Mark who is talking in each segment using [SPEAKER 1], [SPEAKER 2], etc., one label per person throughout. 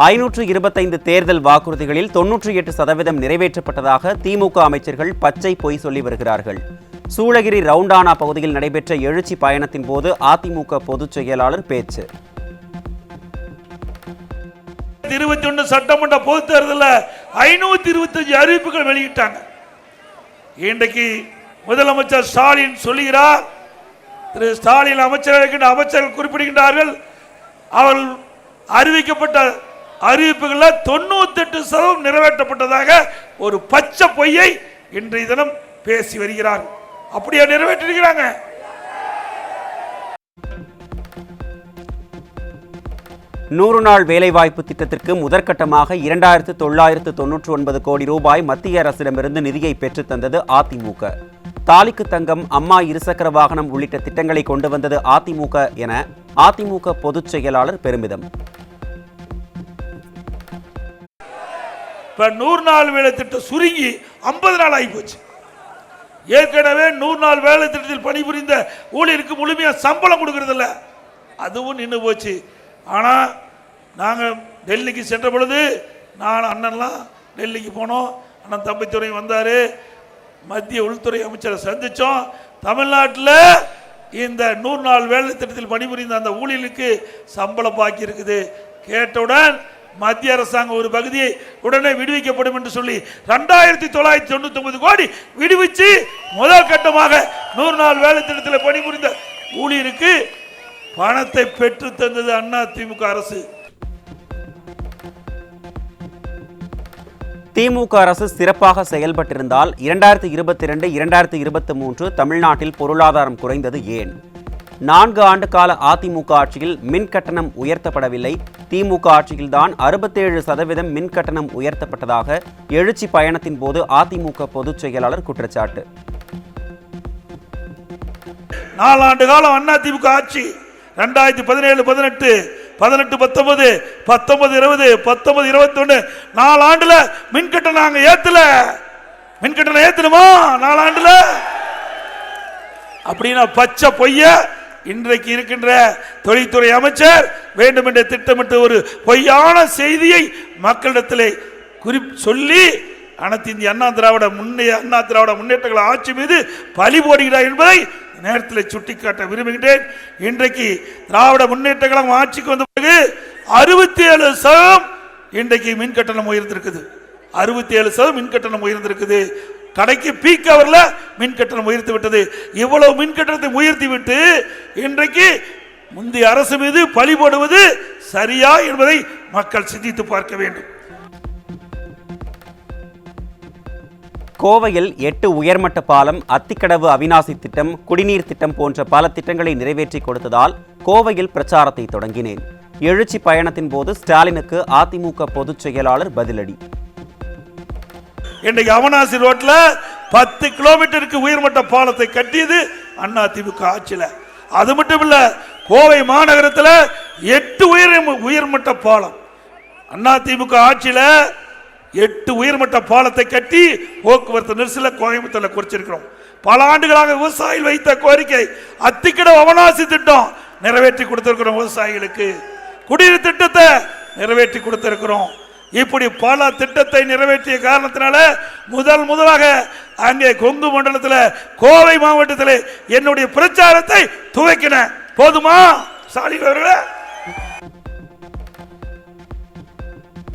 [SPEAKER 1] 525 தேர்தல் வாக்குறுதிகளில் 98% நிறைவேற்றப்பட்டதாக திமுக அமைச்சர்கள் பச்சை பொய் சொல்லி வருகிறார்கள். சூளகிரி ரவுண்டானா பகுதியில் நடைபெற்ற எழுச்சி பயணத்தின் போது அதிமுக பொதுச் செயலாளர் பேச்சு.
[SPEAKER 2] 21 சட்டமன்ற பொதுத் தேர்தலில் 525 அறிவிப்புகள் வெளியிட்டாங்க. இன்றைக்கு முதலமைச்சர் ஸ்டாலின் சொல்லுகிறார், திரு ஸ்டாலின் அமைச்சர்கள் குறிப்பிடுகின்றார்கள், அவர்கள் அறிவிக்கப்பட்ட அறிவிப்புகளில் 98% நிறைவேற்றப்பட்டதாக ஒரு பச்சை பொய்யை இன்றைய தினம் பேசி வருகிறார். அப்படியே நிறைவேற்றிருக்கிறாங்க.
[SPEAKER 1] நூறு நாள் வேலைவாய்ப்பு திட்டத்திற்கு முதற்கட்டமாக 2999 கோடி ரூபாய் மத்திய அரசிடமிருந்து நிதியை பெற்றுத் தந்தது அதிமுக. தாலிக்கு தங்கம், அம்மா இருசக்கர வாகனம் உள்ளிட்ட திட்டங்களை கொண்டு வந்தது அதிமுக என அதிமுக பொதுச் செயலாளர் பெருமிதம்.
[SPEAKER 2] 100 நாள் வேலை திட்டம் சுருங்கி 50 நாள் ஆகி போச்சு. ஏற்கனவே 100 நாள் வேலை திட்டத்தில் பணிபுரிந்த ஊழியருக்கு முழுமையா சம்பளம் கொடுக்கறதில்ல, அதுவும் நின்று போச்சு. ஆனால் நாங்கள் டெல்லிக்கு சென்ற பொழுது நான் அண்ணன்லாம் டெல்லிக்கு போனோம். அண்ணன் தம்பித்துறை வந்தார், மத்திய உள்துறை அமைச்சரை சந்தித்தோம். தமிழ்நாட்டில் இந்த 100 நாள் வேலை திட்டத்தில் பணிபுரிந்த அந்த ஊழியர்களுக்கு சம்பளம் பாக்கி இருக்குது. கேட்டவுடன் மத்திய அரசாங்கம் ஒரு பகுதியை உடனே விடுவிக்கப்படும் என்று சொல்லி 2999 கோடி விடுவிச்சு முதல் கட்டமாக 100 நாள் வேலை திட்டத்தில் பணிபுரிந்த ஊழியருக்கு பணத்தை பெற்று தந்தது அதிமுக அரசு.
[SPEAKER 1] திமுக அரசு சிறப்பாக செயல்பட்டிருந்தால் 2022-2023 தமிழ்நாட்டில் பொருளாதாரம் குறைந்தது ஏன்? 4 ஆண்டு கால அதிமுக ஆட்சியில் மின் கட்டணம் உயர்த்தப்படவில்லை. திமுக ஆட்சியில்தான் 67% மின் கட்டணம் உயர்த்தப்பட்டதாக எழுச்சி பயணத்தின் போது அதிமுக பொதுச் செயலாளர் குற்றச்சாட்டு.
[SPEAKER 2] 4 ஆண்டு காலம் அதிமுக ஆட்சி 2017, 18, 19, 19, 20, 21 4 ஆண்டுல மின் கட்டணம் நாங்க ஏத்தல. மின் கட்டணம் ஏத்தணுமா 4 ஆண்டுல? அப்படின்னா பச்சை பொய்ய இன்றைக்கு இருக்கின்ற தொழில்துறை அமைச்சர் வேண்டுமென்ற திட்டமிட்டு ஒரு பொய்யான செய்தியை மக்களிடத்திலே சொல்லி அனைத்து இந்திய அண்ணா திராவிட முன்னேற்ற ஆட்சி மீது பழி போடுகிறார் என்பதை நேரத்தில் சுட்டிக்காட்ட விரும்புகின்றேன். இன்றைக்கு திராவிட முன்னேற்ற கழகம் ஆட்சிக்கு வந்த பிறகு 67% இன்றைக்கு மின் கட்டணம் உயர்ந்திருக்குது. 67% மின் கட்டணம் உயர்ந்திருக்குது. கடைக்கு பீக் அவர்ல மின் கட்டணம் உயர்த்தி விட்டது. இவ்வளவு மின் கட்டணத்தை உயர்த்தி விட்டு இன்றைக்கு முந்தைய அரசு மீது பழி போடுவது சரியா என்பதை மக்கள் சிந்தித்து பார்க்க வேண்டும்.
[SPEAKER 1] கோவையில் 8 உயர்மட்ட பாலம், அத்திக்கடவு அவிநாசி திட்டம், குடிநீர் திட்டம் போன்ற பல திட்டங்களை நிறைவேற்றி கொடுத்ததால் கோவையில் பிரச்சாரத்தை தொடங்கினேன். எழுச்சி பயணத்தின் போது ஸ்டாலினுக்கு அதிமுக பொதுச் செயலாளர் பதிலடி.
[SPEAKER 2] இன்றைக்கு அவிநாசி ரோட்ல 10 கிலோமீட்டருக்கு உயர்மட்ட பாலத்தை கட்டியது அதிமுக ஆட்சியில. அது மட்டும் இல்ல, கோவை மாநகரத்தில் 8 உயர்மட்ட பாலம் அதிமுக ஆட்சியில 8 உயர்மட்ட பாலத்தை கட்டி போக்குவரத்து நெரிசல கோயம்புத்தூர்ல குறைச்சிருக்கிறோம். பல ஆண்டுகளாக விவசாயிகள் வைத்த கோரிக்கை அத்திக்கடவு அவிநாசி திட்டம் நிறைவேற்றி கொடுத்திருக்கிறோம். விவசாயிகளுக்கு குடிநீர் திட்டத்தை நிறைவேற்றி கொடுத்திருக்கிறோம். இப்படி பல திட்டத்தை நிறைவேற்றிய காரணத்தினால முதலாக அங்கே கொங்கு மண்டலத்தில் கோவை மாவட்டத்தில் என்னுடைய பிரச்சாரத்தை துவக்கின. போதுமா ஸ்டாலின் அவர்களே?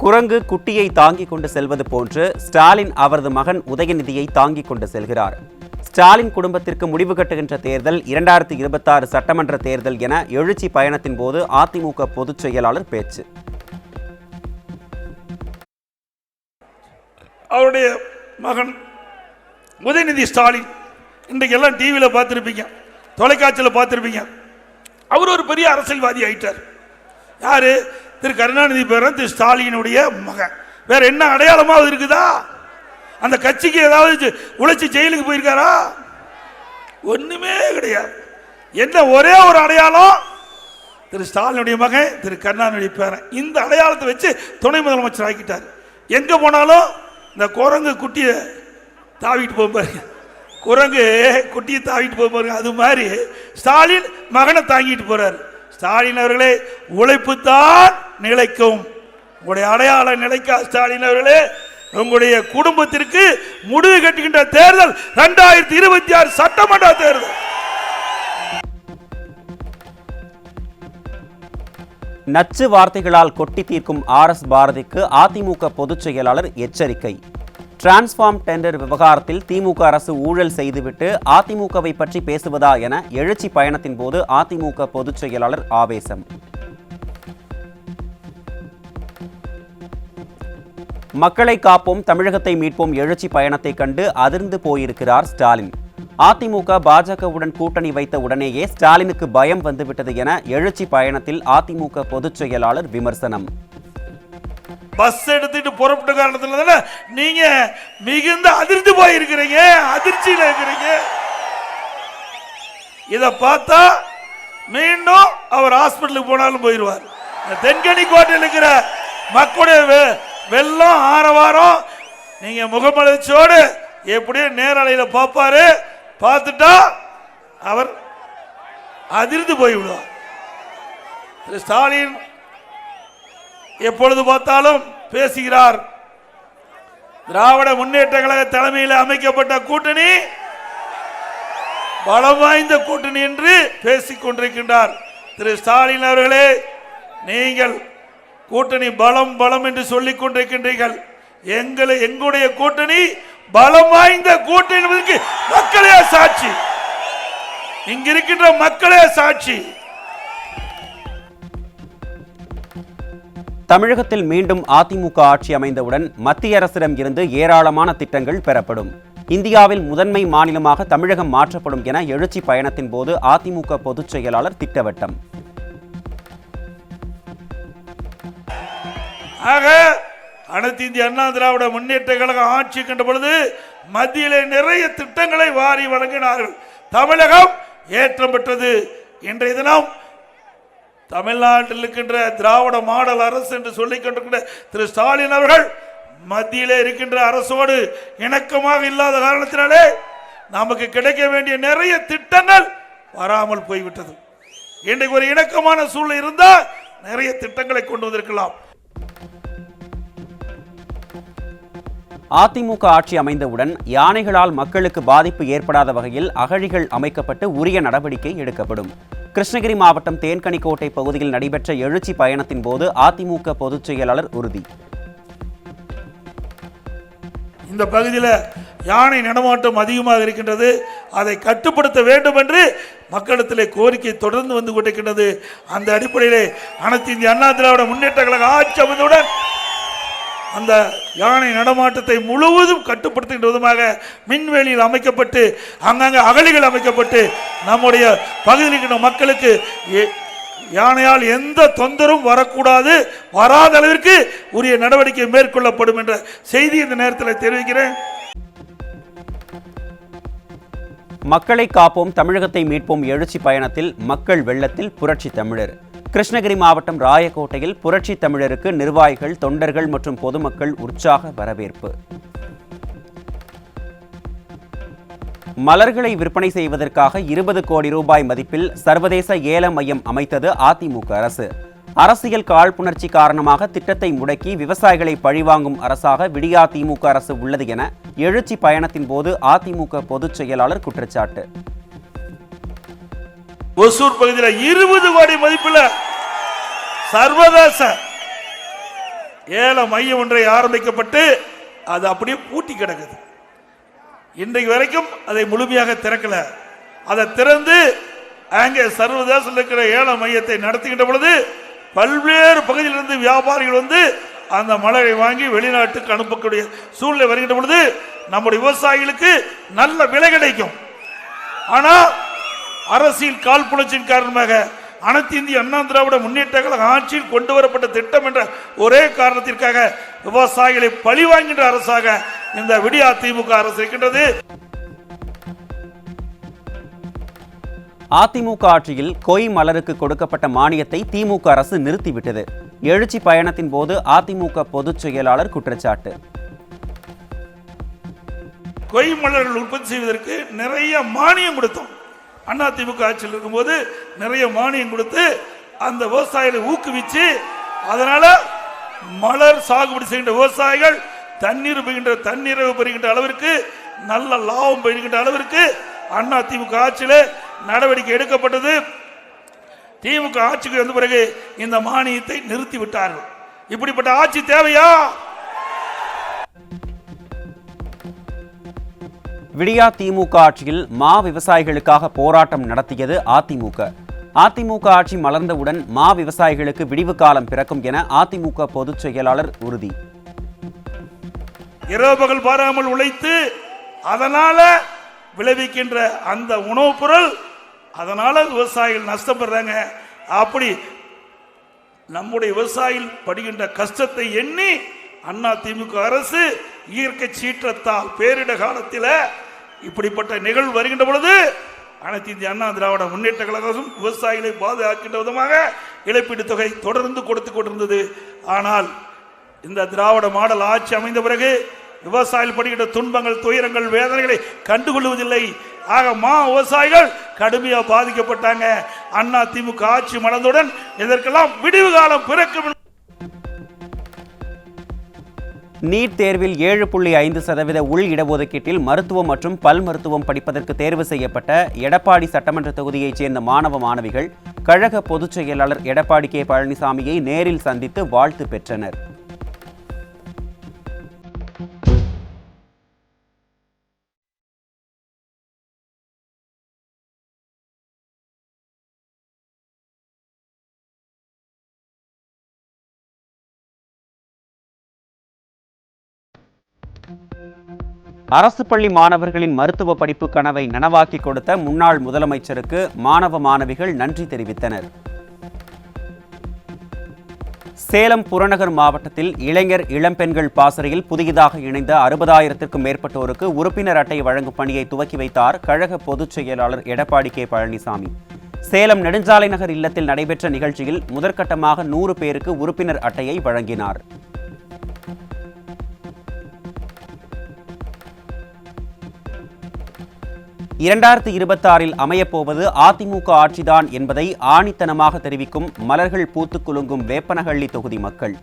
[SPEAKER 1] குரங்கு குட்டியை தாங்கிக் கொண்டு செல்வது போன்று ஸ்டாலின் அவரது மகன் உதயநிதியை தாங்கிக் கொண்டு செல்கிறார். ஸ்டாலின் குடும்பத்திற்கு முடிவு கட்டுகின்ற தேர்தல் 2026 சட்டமன்ற தேர்தல் என எழுச்சி பயணத்தின் போது அதிமுக பொதுச் செயலாளர் பேச்சு.
[SPEAKER 2] அவருடைய மகன் உதயநிதி ஸ்டாலின் இன்றைக்கு எல்லாம் டிவியில் பார்த்துருப்பீங்க, தொலைக்காட்சியில் பார்த்துருப்பீங்க. அவர் ஒரு பெரிய அரசியல்வாதி ஆயிட்டார். யாரு? திரு கருணாநிதி பேரன் திரு ஸ்டாலினுடைய மகன். வேற என்ன அடையாளமாவது இருக்குதா? அந்த கட்சிக்கு ஏதாவது உழைச்சி ஜெயிலுக்கு போயிருக்காரா? ஒண்ணுமே கிடையாது. என்ன ஒரே ஒரு அடையாளம், திரு ஸ்டாலினுடைய மகன் திரு கருணாநிதி பேரன். இந்த அடையாளத்தை வச்சு துணை முதலமைச்சர் ஆக்கிட்டார். எங்க போனாலும் இந்த குரங்கு குட்டியை தாவிட்டு போப்பாரு, குரங்கு குட்டியை தாவிட்டு போப்பாரு. அது மாதிரி ஸ்டாலின் மகனை தாங்கிட்டு போறாரு. ஸ்டாலின் அவர்களே, உழைப்பு தான் நிலைக்கும், உங்களுடைய அடையாள நிலைக்கா ஸ்டாலின் அவர்களே, உங்களுடைய குடும்பத்திற்கு முடிவு கட்டுகின்ற தேர்தல் 2026 சட்டமன்ற தேர்தல்.
[SPEAKER 1] நச்சு வார்த்தைகளால் கொட்டி தீர்க்கும் RS பாரதிக்கு அதிமுக பொதுச் செயலாளர் எச்சரிக்கை. டிரான்ஸ்ஃபார்ம் டெண்டர் விவகாரத்தில் திமுக அரசு ஊழல் செய்துவிட்டு அதிமுகவை பற்றி பேசுவதா என எழுச்சி பயணத்தின் போது அதிமுக பொதுச் செயலாளர் ஆவேசம். மக்களை காப்போம், தமிழகத்தை மீட்போம் எழுச்சி பயணத்தை கண்டு அதிர்ந்து போயிருக்கிறார் ஸ்டாலின். அதிமுக பாஜகவுடன் கூட்டணி வைத்த உடனேயே ஸ்டாலினுக்கு பயம் வந்துவிட்டது என எழுச்சி பயணத்தில் அதிமுக பொதுச் செயலாளர் விமர்சனம்.
[SPEAKER 2] பஸ் எடுத்துட்டு புறப்பட்ட காரணத்துல நீங்க மிகுந்த அதிர்ந்து போயிருக்கிறீங்க, அதிர்ச்சியில இருக்கிறீங்க. இத பார்த்தா மீண்டும் அவர் ஹாஸ்பிட்டலுக்கு போனாலும் போயிடுவார். தென்கனி கோட்டையில் இருக்கிற மக்களுடைய வெள்ளம் ஆரவாரம் நீங்க முகமலர்ச்சியோடு எப்படியோ நேரலையில பார்ப்பாரு. பார்த்துட்டா அவர் அதிர்ந்து போய்விடுவார். ஸ்டாலின் எப்பொழுது பார்த்தாலும் பேசுகிறார். திராவிட முன்னேற்ற கழக தலைமையில் அமைக்கப்பட்ட கூட்டணி பலம் வாய்ந்த கூட்டணி என்று பேசிக் கொண்டிருக்கின்றார். திரு ஸ்டாலின் அவர்களே, நீங்கள் கூட்டணி பலம் பலம் என்று சொல்லிக் கொண்டிருக்கின்றீர்கள். எங்களுடைய கூட்டணி பலம் வாய்ந்த கூட்டணி என்பதற்கு மக்களே சாட்சி, இங்க இருக்கின்ற மக்களே சாட்சி.
[SPEAKER 1] தமிழகத்தில் மீண்டும் அதிமுக ஆட்சி அமைந்தவுடன் மத்திய அரசிடம் இருந்து ஏராளமான திட்டங்கள் பெறப்படும். இந்தியாவில் முதன்மை மாநிலமாக தமிழகம் மாற்றப்படும் என எழுச்சி பயணத்தின் போது அதிமுக பொதுச் செயலாளர் திட்டவட்டம்.
[SPEAKER 2] ஆக அனைத்து இந்திய அண்ணா திராவிட முன்னேற்ற கழகம் ஆட்சி கண்ட பொழுது மத்தியிலே நிறைய திட்டங்களை வாரி வழங்கினார்கள். தமிழகம் ஏற்றம் பெற்றது. இன்றைய தினம் தமிழ்நாட்டில் இருக்கின்ற திராவிட மாடல் அரசு என்று சொல்லிக் கொண்டிருக்கின்ற திரு ஸ்டாலின் அவர்கள் மத்தியிலே இருக்கின்ற அரசோடு இணக்கமாக இல்லாத காரணத்தினாலே நமக்கு கிடைக்க வேண்டிய நிறைய திட்டங்கள் வராமல் போய்விட்டது. இன்றைக்கு ஒரு இணக்கமான சூழ்நிலை இருந்தால் நிறைய திட்டங்களை கொண்டு வந்திருக்கலாம்.
[SPEAKER 1] அதிமுக ஆட்சி அமைந்தவுடன் யானைகளால் மக்களுக்கு பாதிப்பு ஏற்படாத வகையில் அகழிகள் அமைக்கப்பட்டு உரிய நடவடிக்கை எடுக்கப்படும். கிருஷ்ணகிரி மாவட்டம் தேன்கனிக்கோட்டை பகுதியில் நடைபெற்ற எழுச்சி பயணத்தின் போது அதிமுக பொதுச் செயலாளர் உறுதி.
[SPEAKER 2] இந்த பகுதியில் யானை நடமாட்டம் அதிகமாக இருக்கின்றது, அதை கட்டுப்படுத்த வேண்டும் என்று மக்களிடத்திலே கோரிக்கை தொடர்ந்து வந்து கொண்டிருக்கின்றது. அந்த அடிப்படையிலே அனைத்து இந்திய அண்ணா திராவிட முன்னேற்ற கழக ஆட்சி அமைந்தவுடன் அந்த யானை நடமாட்டத்தை முழுவதும் கட்டுப்படுத்துகின்ற விதமாக மின்வேலியில் அமைக்கப்பட்டு அங்கங்கே அகழிகள் அமைக்கப்பட்டு நம்முடைய பகுதியில் இருக்கிற மக்களுக்கு யானையால் எந்த தொந்தரவும் வரக்கூடாது, வராத அளவிற்கு உரிய நடவடிக்கை மேற்கொள்ளப்படும் என்ற செய்தி இந்த நேரத்தில் தெரிவிக்கிறேன்.
[SPEAKER 1] மக்களை காப்போம், தமிழகத்தை மீட்போம் எழுச்சி பயணத்தில் மக்கள் வெள்ளத்தில் புரட்சி தமிழர். கிருஷ்ணகிரி மாவட்டம் ராயக்கோட்டையில் புரட்சி தமிழருக்கு நிர்வாகிகள், தொண்டர்கள் மற்றும் பொதுமக்கள் உற்சாக வரவேற்பு. மலர்களை விற்பனை செய்வதற்காக 20 கோடி ரூபாய் மதிப்பில் சர்வதேச ஏல மையம் அமைத்தது அதிமுக அரசு. அரசியல் காழ்ப்புணர்ச்சி காரணமாக திட்டத்தை முடக்கி விவசாயிகளை பழிவாங்கும் அரசாக விடியா திமுக அரசு உள்ளது என எழுச்சி பயணத்தின் போது அதிமுக பொதுச் செயலாளர் குற்றச்சாட்டு.
[SPEAKER 2] ஒசூர் பகுதியில் 20 கோடி மதிப்பில் சர்வதேச ஏல மையம் ஒன்றை ஆரம்பிக்கப்பட்டு அது அப்படியே பூட்டி கிடக்குது. இன்றைக்கு வரைக்கும் அதை முழுமையாக திறக்கல. அதை திறந்து அங்கே சர்வதேச இருக்கிற ஏல மையத்தை நடத்துகின்ற பொழுது பல்வேறு பகுதியிலிருந்து வியாபாரிகள் வந்து அந்த மலரை வாங்கி வெளிநாட்டுக்கு அனுப்பக்கூடிய சூழ்நிலை வருகின்ற பொழுது நம்முடைய விவசாயிகளுக்கு நல்ல விலை கிடைக்கும். ஆனால் அரசியல் காழ்ப்புணர்ச்சியின் காரணமாக அனைத்து இந்திய அண்ணா திராவிட முன்னேற்ற கழக ஆட்சியில் கொண்டு வரப்பட்ட திட்டம் என்ற ஒரே காரணத்திற்காக விவசாயிகளை பழி வாங்குகின்ற அரசாக இந்த விடியா திமுக அரசு இருக்கின்றது.
[SPEAKER 1] அதிமுக ஆட்சியில் கொய் மலருக்கு கொடுக்கப்பட்ட மானியத்தை திமுக அரசு நிறுத்திவிட்டது. எழுச்சி பயணத்தின் போது அதிமுக பொதுச் செயலாளர் குற்றச்சாட்டு.
[SPEAKER 2] கொய் மலர்கள் உற்பத்தி செய்வதற்கு நிறைய மானியம் கொடுத்தோம். அண்ணா திமுக ஆட்சியில் இருக்கும்போது நிறைய மானியம் கொடுத்து அந்த விவசாயிகளை ஊக்குவிச்சு அதனால மலர் சாகுபடி செய்கின்ற விவசாயிகள் தண்ணீர் பெறுகின்ற அளவிற்கு நல்ல லாபம் பெறுகின்ற அளவிற்கு அண்ணா திமுக ஆட்சியில் நடவடிக்கை எடுக்கப்பட்டது. திமுக ஆட்சிக்கு வந்த பிறகு இந்த மானியத்தை நிறுத்தி விட்டார்கள். இப்படிப்பட்ட ஆட்சி தேவையா?
[SPEAKER 1] விடியா திமுக ஆட்சியில் மா விவசாயிகளுக்காக போராட்டம் நடத்தியது அதிமுக. அதிமுக ஆட்சி மலர்ந்தவுடன் மா விவசாயிகளுக்கு விடிவு காலம் பிறக்கும் என அதிமுக பொதுச் செயலாளர் உறுதி.
[SPEAKER 2] இரவு பகல் பாராமல் உழைத்து அதனால விளைவிக்கின்ற அந்த உணவுப் பொருள், அதனால விவசாயிகள் நஷ்டப்படுறாங்க. அப்படி நம்முடைய விவசாயிகள் படுகின்ற கஷ்டத்தை எண்ணி அண்ணா திமுக அரசு இயற்கை சீற்றத்தால் பேரிட காலத்தில் இப்படிப்பட்ட நிகழ்வு வருகின்ற பொழுது அனைத்து இந்திய அண்ணா திராவிட முன்னேற்ற கழகம் விவசாயிகளை பாதுகாக்கின்ற விதமாக இழப்பீடு தொகை தொடர்ந்து கொடுத்து கொண்டிருந்தது. ஆனால் இந்த திராவிட மாடல் ஆட்சி அமைந்த பிறகு விவசாயிகள் படுகின்ற துன்பங்கள், துயரங்கள், வேதனைகளை கண்டுகொள்வதில்லை. ஆக விவசாயிகள் கடுமையாக பாதிக்கப்பட்டாங்க. அண்ணா திமுக ஆட்சி மலர்ந்தவுடன் இதற்கெல்லாம் விடிவு காலம் பிறக்கும்.
[SPEAKER 1] நீட் தேர்வில் 7.5% உள் இடஒதுக்கீட்டில் மருத்துவம் மற்றும் பல் மருத்துவம் படிப்பதற்கு தேர்வு செய்யப்பட்ட எடப்பாடி சட்டமன்ற தொகுதியைச் சேர்ந்த மாணவ மாணவிகள் கழக பொதுச் செயலாளர் எடப்பாடி கே பழனிசாமியை நேரில் சந்தித்து வாழ்த்து பெற்றனர். அரசு பள்ளி மாணவர்களின் மருத்துவ படிப்பு கனவை நனவாக்கி கொடுத்த முன்னாள் முதலமைச்சருக்கு மாணவ மாணவிகள் நன்றி தெரிவித்தனர். சேலம் புறநகர் மாவட்டத்தில் இளைஞர் இளம்பெண்கள் பாசறையில் புதியதாக இணைந்த 60,000க்கும் மேற்பட்டோருக்கு உறுப்பினர் அட்டை வழங்கும் பணியை துவக்கி வைத்தார் கழக பொதுச் செயலாளர் எடப்பாடி கே பழனிசாமி. சேலம் நெடுஞ்சாலை நகர் இல்லத்தில் நடைபெற்ற நிகழ்ச்சியில் முதற்கட்டமாக 100 பேருக்கு உறுப்பினர் அட்டையை வழங்கினார். 2026 அமையப்போவது அதிமுக ஆட்சிதான் என்பதை ஆணித்தனமாக தெரிவிக்கும் மலர்கள் பூத்துக் குலுங்கும் வேப்பனஹள்ளி தொகுதி மக்கள்.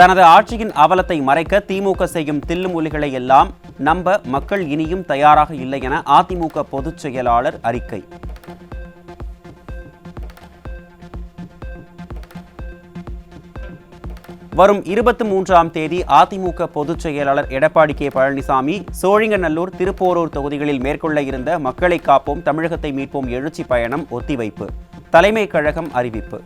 [SPEAKER 1] தனது ஆட்சியின் அவலத்தை மறைக்க திமுக செய்யும் தில்லுமொழிகளை எல்லாம் நம்ப மக்கள் இனியும் தயாராக இல்லை என அதிமுக பொதுச் செயலாளர் அறிக்கை. வரும் 23ஆம் தேதி அதிமுக பொதுச் செயலாளர் எடப்பாடி கே பழனிசாமி சோழிங்கநல்லூர், திருப்போரூர் தொகுதிகளில் மேற்கொள்ள இருந்த மக்களை காப்போம் தமிழகத்தை மீட்போம் எழுச்சி பயணம் ஒத்திவைப்பு. தலைமை கழகம் அறிவிப்பு.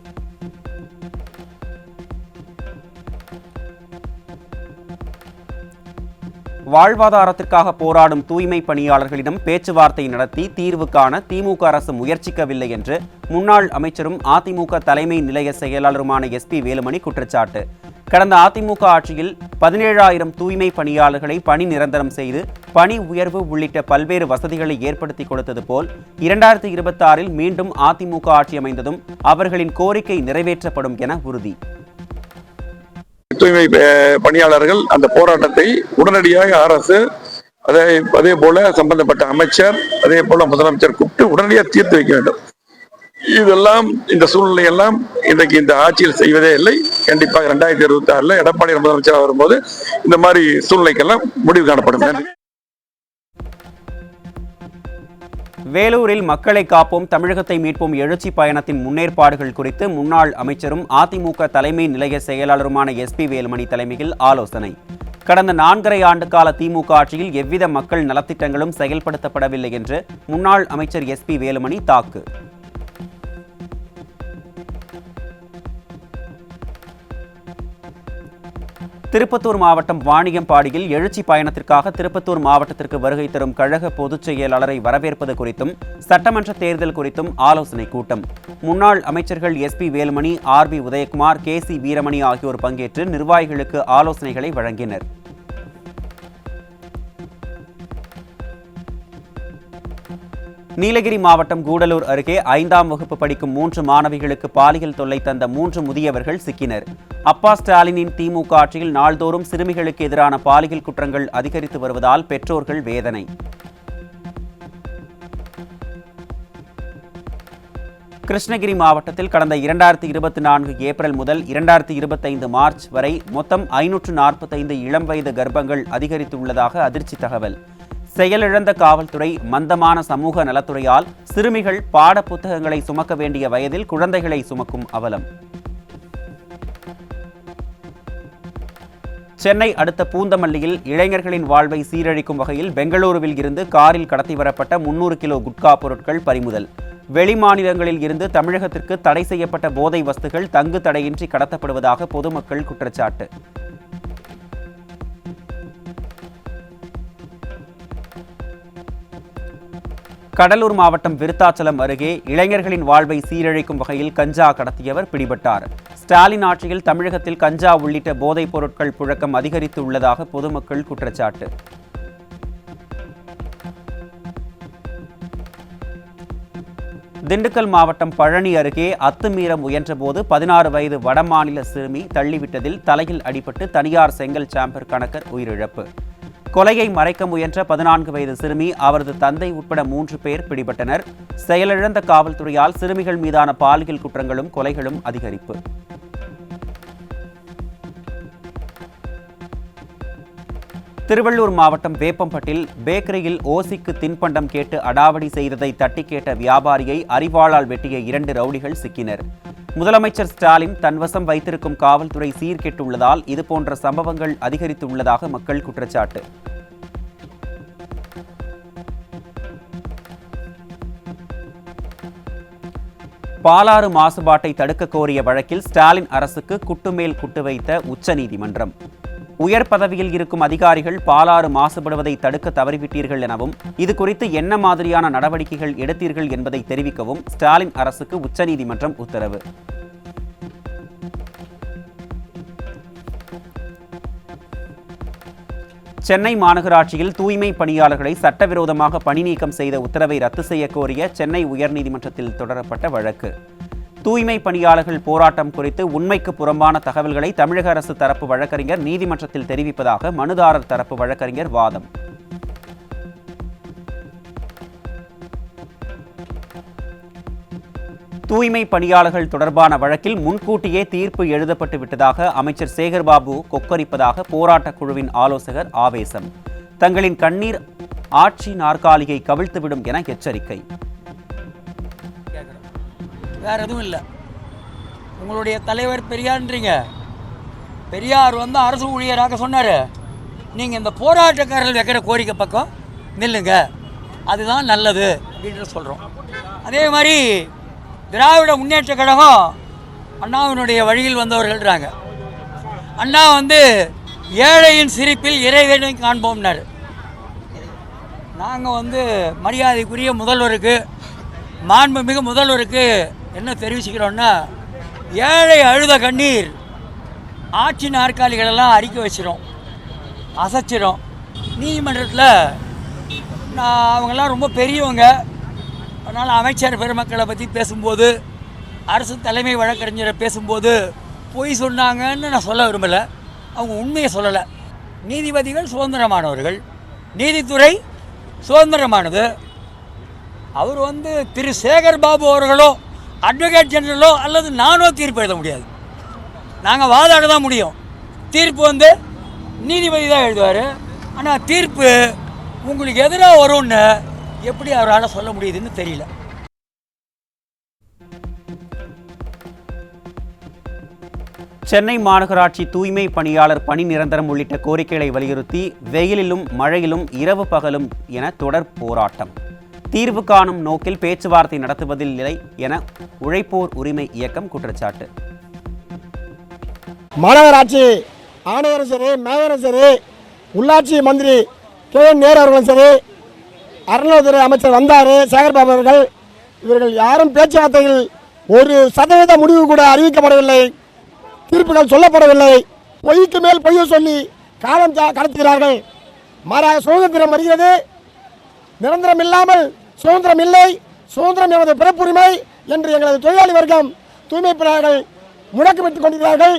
[SPEAKER 1] வாழ்வாதாரத்திற்காக போராடும் தூய்மை பணியாளர்களிடம் பேச்சுவார்த்தை நடத்தி தீர்வு காண திமுக அரசு முயற்சிக்கவில்லை என்று முன்னாள் அமைச்சரும் அதிமுக தலைமை நிலைய செயலாளருமான SP வேலுமணி குற்றச்சாட்டு. கடந்த அதிமுக ஆட்சியில் 17,000 தூய்மை பணியாளர்களை பணி நிரந்தரம் செய்து பணி உயர்வு உள்ளிட்ட பல்வேறு வசதிகளை ஏற்படுத்தி கொடுத்தது போல் 2026 மீண்டும் அதிமுக ஆட்சி அமைந்ததும் அவர்களின் கோரிக்கை நிறைவேற்றப்படும் என உறுதி.
[SPEAKER 3] தூய்மை பணியாளர்கள் அந்த போராட்டத்தை உடனடியாக அரசு அதே போல சம்பந்தப்பட்ட அமைச்சர் அதே போல முதலமைச்சர் கூப்பிட்டு உடனடியாக தீர்த்து வைக்க வேண்டும். இதெல்லாம் இந்த சூழ்நிலை எல்லாம் இன்றைக்கு இந்த ஆட்சியில் செய்வதே இல்லை. கண்டிப்பாக 2026 எடப்பாடி முதலமைச்சராக வரும்போது இந்த மாதிரி சூழ்நிலைக்கெல்லாம் முடிவு காணப்படும்.
[SPEAKER 1] வேலூரில் மக்களை காப்போம் தமிழகத்தை மீட்போம் எழுச்சி பயணத்தின் முன்னேற்பாடுகள் குறித்து முன்னாள் அமைச்சரும் அதிமுக தலைமை நிலைய செயலாளருமான SP வேலுமணி தலைமையில் ஆலோசனை. கடந்த 4.5 ஆண்டு கால திமுக ஆட்சியில் எவ்வித மக்கள் நலத்திட்டங்களும் செயல்படுத்தப்படவில்லை என்று முன்னாள் அமைச்சர் SP வேலுமணி தாக்கு. திருப்பத்தூர் மாவட்டம் வாணியம்பாடியில் எழுச்சி பயணத்திற்காக திருப்பத்தூர் மாவட்டத்திற்கு வருகை தரும் கழக பொதுச் செயலாளரை வரவேற்பது குறித்தும் சட்டமன்ற தேர்தல் குறித்தும் ஆலோசனை கூட்டம். முன்னாள் அமைச்சர்கள் SP Velumani, RB Udhayakumar, KC Veeramani ஆகியோர் பங்கேற்று நிர்வாகிகளுக்கு ஆலோசனைகளை வழங்கினர். நீலகிரி மாவட்டம் கூடலூர் அருகே 5ஆம் வகுப்பு படிக்கும் 3 மாணவிகளுக்கு பாலியல் தொல்லை தந்த 3 முதியவர்கள் சிக்கினர். அப்பா ஸ்டாலினின் திமுக ஆட்சியில் நாள்தோறும் சிறுமிகளுக்கு எதிரான பாலியல் குற்றங்கள் அதிகரித்து வருவதால் பெற்றோர்கள் வேதனை. கிருஷ்ணகிரி மாவட்டத்தில் கடந்த 2024 ஏப்ரல் முதல் 2025 மார்ச் வரை மொத்தம் 545 இளம் வயது கர்ப்பங்கள் அதிகரித்துள்ளதாக அதிர்ச்சி தகவல். செயலிழந்த காவல்துறை, மந்தமான சமூக நலத்துறையால் சிறுமிகள் பாட புத்தகங்களை சுமக்க வேண்டிய வயதில் குழந்தைகளை சுமக்கும் அவலம். சென்னை அடுத்த பூந்தமல்லியில் இளைஞர்களின் வாழ்வை சீரழிக்கும் வகையில் பெங்களூருவில் இருந்து காரில் கடத்தி வரப்பட்ட 300 கிலோ குட்கா பொருட்கள் பறிமுதல். வெளிமாநிலங்களில் இருந்து தமிழகத்திற்கு தடை செய்யப்பட்ட போதை வஸ்துகள் தங்கு தடையின்றி கடத்தப்படுவதாக பொதுமக்கள் குற்றச்சாட்டு. கடலூர் மாவட்டம் விருத்தாச்சலம் அருகே இளைஞர்களின் வாழ்வை சீரழிக்கும் வகையில் கஞ்சா கடத்தியவர் பிடிபட்டார். ஸ்டாலின் ஆட்சியில் தமிழகத்தில் கஞ்சா உள்ளிட்ட போதைப் பொருட்கள் புழக்கம் அதிகரித்துள்ளதாக பொதுமக்கள் குற்றச்சாட்டு. திண்டுக்கல் மாவட்டம் பழனி அருகே அத்துமீற முயன்றபோது 16 வயது வடமாநில சிறுமி தள்ளிவிட்டதில் தலையில் அடிபட்டு தனியார் செங்கல் சாம்பர் கணக்கர் உயிரிழப்பு. கொலையை மறைக்க முயன்ற 14 வயது சிறுமி, அவரது தந்தை உட்பட 3 பேர் பிடிபட்டனர். செயலிழந்த காவல்துறையால் சிறுமிகள் மீதான பாலியல் குற்றங்களும் கொலைகளும் அதிகரிப்பு. திருவள்ளூர் மாவட்டம் வேப்பம்பட்டில் பேக்கரியில் ஓசிக்கு தின்பண்டம் கேட்டு அடாவடி செய்ததை தட்டி கேட்ட வியாபாரியை அரிவாளால் வெட்டிய 2 ரவுடிகள் சிக்கினர். முதலமைச்சர் ஸ்டாலின் தன்வசம் வைத்திருக்கும் காவல்துறை சீர்கெட்டுள்ளதால் இதுபோன்ற சம்பவங்கள் அதிகரித்துள்ளதாக மக்கள் குற்றச்சாட்டு. பாலாறு மாசுபாட்டை தடுக்க கோரிய வழக்கில் ஸ்டாலின் அரசுக்கு குட்டுமேல் குட்டு வைத்த உச்சநீதிமன்றம். உயர் பதவியில் இருக்கும் அதிகாரிகள் பாலாறு மாசுபடுவதை தடுக்க தவறிவிட்டீர்கள் எனவும் இது குறித்து என்ன மாதிரியான நடவடிக்கைகள் எடுத்தீர்கள் என்பதை தெரிவிக்கவும் ஸ்டாலின் அரசுக்கு உச்சநீதிமன்றம் உத்தரவு. சென்னை மாநகராட்சியில் தூய்மை பணியாளர்களை சட்டவிரோதமாக பணி நீக்கம் செய்த உத்தரவை ரத்து செய்ய கோரிய சென்னை உயர்நீதிமன்றத்தில் தொடரப்பட்ட வழக்கு. தூய்மை பணியாளர்கள் போராட்டம் குறித்து உண்மைக்கு புறம்பான தகவல்களை தமிழக அரசு தரப்பு வழக்கறிஞர் நீதிமன்றத்தில் தெரிவிப்பதாக மனுதாரர் தரப்பு வழக்கறிஞர் வாதம். தூய்மை பணியாளர்கள் தொடர்பான வழக்கில் முன்கூட்டியே தீர்ப்பு எழுதப்பட்டு விட்டதாக அமைச்சர் சேகர்பாபு கொக்கரிப்பதாக போராட்டக் குழுவின் ஆலோசகர் ஆவேசம். தங்களின் கண்ணீர் ஆட்சி நாற்காலியை கவிழ்த்துவிடும் என எச்சரிக்கை.
[SPEAKER 4] வேற எதுவும் இல்லை. உங்களுடைய தலைவர் பெரியார்ன்றீங்க. பெரியார் வந்து அரசு ஊழியராக சொன்னார். நீங்கள் இந்த போராட்டக்காரர்கள் வைக்கிற கோரிக்கை பக்கம் நில்லுங்க, அதுதான் நல்லது அப்படின்ற சொல்கிறோம். அதே மாதிரி திராவிட முன்னேற்ற கழகம் அண்ணாவினுடைய வழியில் வந்தவர்கள்ன்றாங்க. அண்ணா வந்து ஏழையின் சிரிப்பில் இறைவனை காண்போம்னார். நாங்கள் வந்து மரியாதைக்குரிய முதல்வருக்கு, மாண்புமிகு முதல்வருக்கு என்ன தெரிவிச்சுக்கிறோன்னா, ஏழை அழுத கண்ணீர் ஆட்சி நாற்காலிகளெல்லாம் அறிக்கை வச்சிடும், அசைச்சிடும். நீதிமன்றத்தில் அவங்கெல்லாம் ரொம்ப பெரியவங்க. அதனால் அமைச்சர் பெருமக்களை பற்றி பேசும்போது, அரசு தலைமை வழக்கறிஞரை பேசும்போது பொய் சொன்னாங்கன்னு நான் சொல்ல விரும்பலை. அவங்க உண்மையை சொல்லலை. நீதிபதிகள் சுதந்திரமானவர்கள், நீதித்துறை சுதந்திரமானது. அவர் வந்து திரு சேகர்பாபு அவர்களோ அட்வொகேட் ஜெனரலோ அல்லது நானோ தீர்ப்பு எழுத முடியாது. நாங்கள் வாதாட தான் முடியும். தீர்ப்பு வந்து நீதிபதி தான் எழுதுவார். ஆனால் தீர்ப்பு உங்களுக்கு எதிராக வரும்னு எப்படி அவரால் சொல்ல முடியுதுன்னு தெரியல.
[SPEAKER 1] சென்னை மாநகராட்சி தூய்மை பணியாளர் பணி நிரந்தரம் உள்ளிட்ட கோரிக்கைகளை வலியுறுத்தி வெயிலிலும் மழையிலும் இரவு பகலும் என தொடர் போராட்டம். தீர்வு காணும் நோக்கில் பேச்சுவார்த்தை நடத்துவதில்லை என உழைப்போர் உரிமை இயக்கம் குற்றச்சாட்டு.
[SPEAKER 5] மாநகராட்சி ஆணையரும் சரி, மேயரும் சரி, உள்ளாட்சி மந்திரி KN நேரு அவர்களும் சரி, அறநிலையத்துறை அமைச்சர் வந்தார் சேகர்பாபு அவர்கள், இவர்கள் யாரும் பேச்சுவார்த்தையில் 1% முடிவு கூட அறிவிக்கப்படவில்லை. தீர்ப்புகள் சொல்லப்படவில்லை. பொய்க்கு மேல் பொய்யை சொல்லி காலம் கடத்துகிறார்கள். மாறாக சுதந்திரம் வருகிறது. நிரந்தரம் இல்லாமல் சுதந்திரம் இல்லை. சுதந்திரம் எமது பிறப்புரிமை என்று எங்களது தொழிலாளி வர்க்கம், தூய்மை பணியாளர்கள் முழக்கமிட்டுக் கொண்டிருக்கிறார்கள்.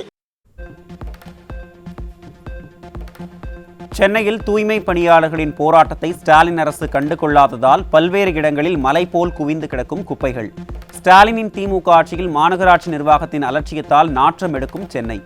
[SPEAKER 1] சென்னையில் தூய்மை பணியாளர்களின் போராட்டத்தை ஸ்டாலின் அரசு கண்டுகொள்ளாததால் பல்வேறு இடங்களில் மலை போல் குவிந்து கிடக்கும் குப்பைகள். ஸ்டாலினின் திமுக ஆட்சியில் மாநகராட்சி நிர்வாகத்தின் அலட்சியத்தால் நாற்றம் எடுக்கும் சென்னை.